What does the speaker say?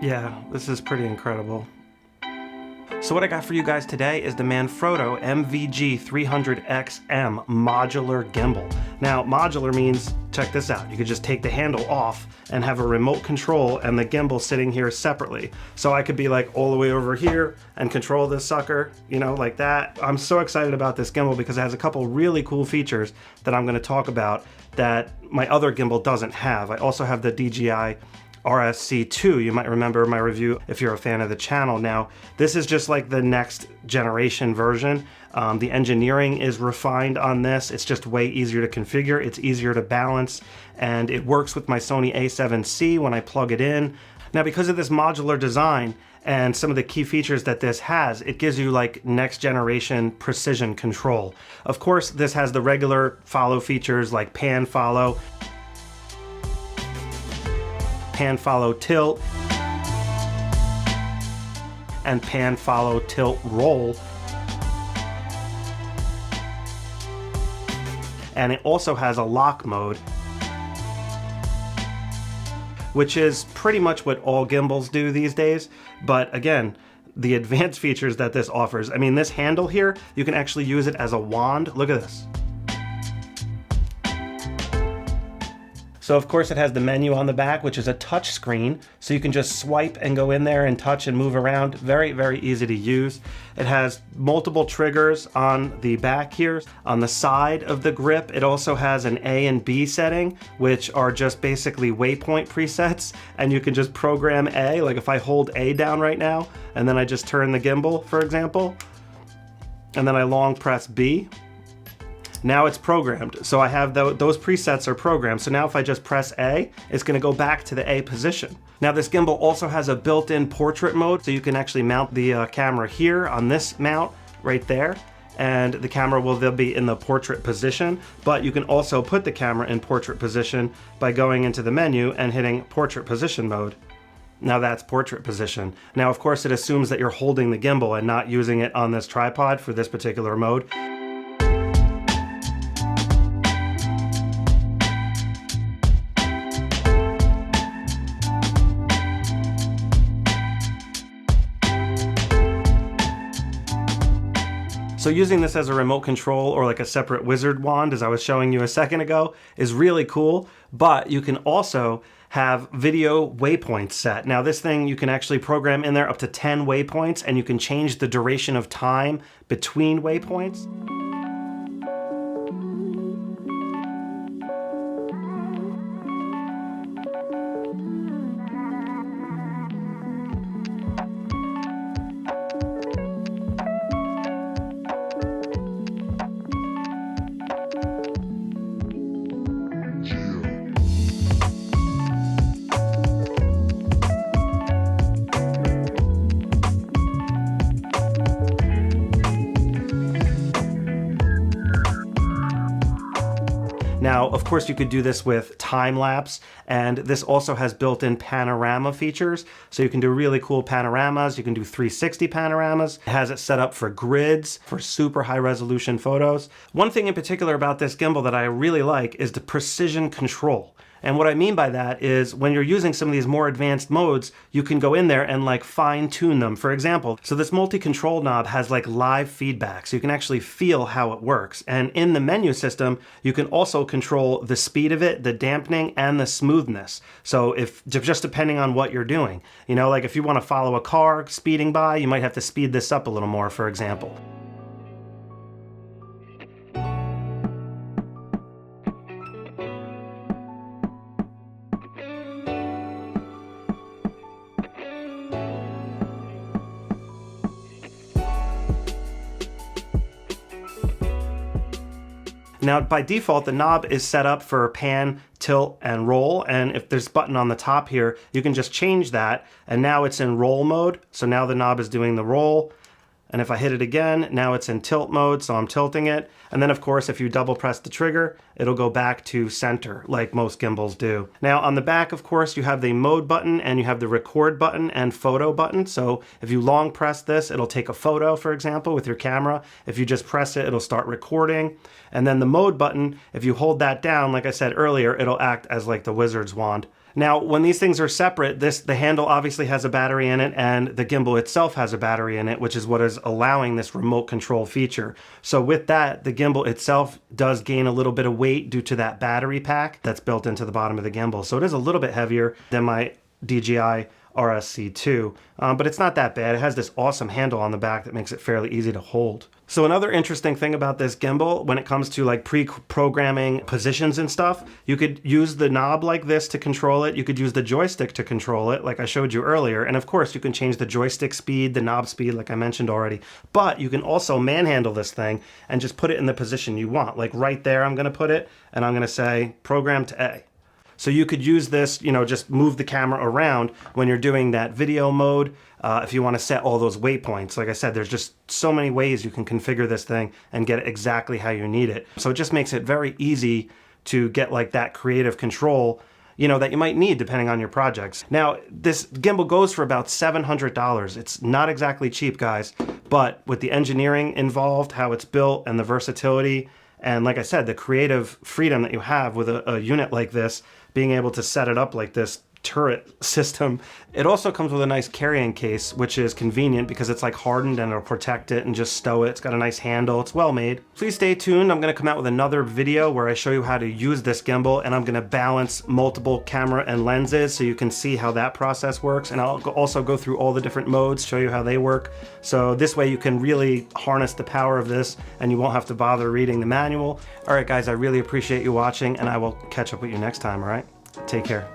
Yeah, this is pretty incredible. So what I got for you guys today is the Manfrotto MVG300XM Modular Gimbal. Now, modular means, check this out, you could just take the handle off and have a remote control and the gimbal sitting here separately. So I could be like all the way over here and control this sucker, you know, like that. I'm so excited about this gimbal because it has a couple really cool features that I'm gonna talk about that my other gimbal doesn't have. I also have the DJI RSC2. You might remember my review if you're a fan of the channel. Now, this is just like the next generation version. The engineering is refined on this. It's just way easier to configure. It's easier to balance, and it works with my Sony a7C when I plug it in. Now, because of this modular design and some of the key features that this has, it gives you like next generation precision control. Of course, this has the regular follow features like pan follow tilt, and pan follow tilt roll. And it also has a lock mode, which is pretty much what all gimbals do these days. But again, the advanced features that this offers, I mean, this handle here, you can actually use it as a wand. Look at this. So of course it has the menu on the back, which is a touch screen, so you can just swipe and go in there and touch and move around. Very, very easy to use. It has multiple triggers on the back here. On the side of the grip, it also has an A and B setting, which are just basically waypoint presets, and you can just program A. Like if I hold A down right now, and then I just turn the gimbal, for example, and then I long press B, now it's programmed. So I have those presets are programmed. So now if I just press A, it's gonna go back to the A position. Now this gimbal also has a built-in portrait mode, so you can actually mount the camera here on this mount right there, and the camera will then be in the portrait position, but you can also put the camera in portrait position by going into the menu and hitting portrait position mode. Now that's portrait position. Now of course it assumes that you're holding the gimbal and not using it on this tripod for this particular mode. So using this as a remote control or like a separate wizard wand, as I was showing you a second ago, is really cool, but you can also have video waypoints set. Now this thing, you can actually program in there up to 10 waypoints, and you can change the duration of time between waypoints. Now, of course, you could do this with time lapse, and this also has built-in panorama features. So you can do really cool panoramas. You can do 360 panoramas. It has it set up for grids, for super high resolution photos. One thing in particular about this gimbal that I really like is the precision control. And what I mean by that is when you're using some of these more advanced modes, you can go in there and like fine tune them. For example, so this multi-control knob has like live feedback, so you can actually feel how it works. And in the menu system, you can also control the speed of it, the dampening, and the smoothness. So if just depending on what you're doing, you know, like if you want to follow a car speeding by, you might have to speed this up a little more, for example. Now, by default, the knob is set up for pan, tilt, and roll. And if there's a button on the top here, you can just change that. And now it's in roll mode. So now the knob is doing the roll. And if I hit it again, now it's in tilt mode, so I'm tilting it. And then of course, if you double press the trigger, it'll go back to center like most gimbals do. Now on the back, of course, you have the mode button and you have the record button and photo button. So if you long press this, it'll take a photo, for example, with your camera. If you just press it, it'll start recording. And then the mode button, if you hold that down, like I said earlier, it'll act as like the wizard's wand. Now, when these things are separate, the handle obviously has a battery in it, and the gimbal itself has a battery in it, which is what is allowing this remote control feature. So with that, the gimbal itself does gain a little bit of weight due to that battery pack that's built into the bottom of the gimbal. So it is a little bit heavier than my DJI RSC2, but it's not that bad. It has this awesome handle on the back that makes it fairly easy to hold. So another interesting thing about this gimbal, when it comes to like pre-programming positions and stuff, you could use the knob like this to control it. You could use the joystick to control it, like I showed you earlier. And of course, you can change the joystick speed, the knob speed, like I mentioned already. But you can also manhandle this thing and just put it in the position you want. Like right there, I'm gonna put it, and I'm gonna say program to A. So you could use this, you know, just move the camera around when you're doing that video mode. If you want to set all those waypoints, like I said, there's just so many ways you can configure this thing and get it exactly how you need it. So it just makes it very easy to get like that creative control, you know, that you might need depending on your projects. Now, this gimbal goes for about $700. It's not exactly cheap, guys, but with the engineering involved, how it's built, and the versatility, and like I said, the creative freedom that you have with a unit like this, being able to set it up like this turret system. It also comes with a nice carrying case, which is convenient because it's like hardened and it'll protect it and just stow it. It's got a nice handle. It's well made. Please stay tuned. I'm going to come out with another video where I show you how to use this gimbal, and I'm going to balance multiple camera and lenses so you can see how that process works. And I'll also go through all the different modes, show you how they work. So this way you can really harness the power of this and you won't have to bother reading the manual. All right, guys, I really appreciate you watching, and I will catch up with you next time, all right? Take care.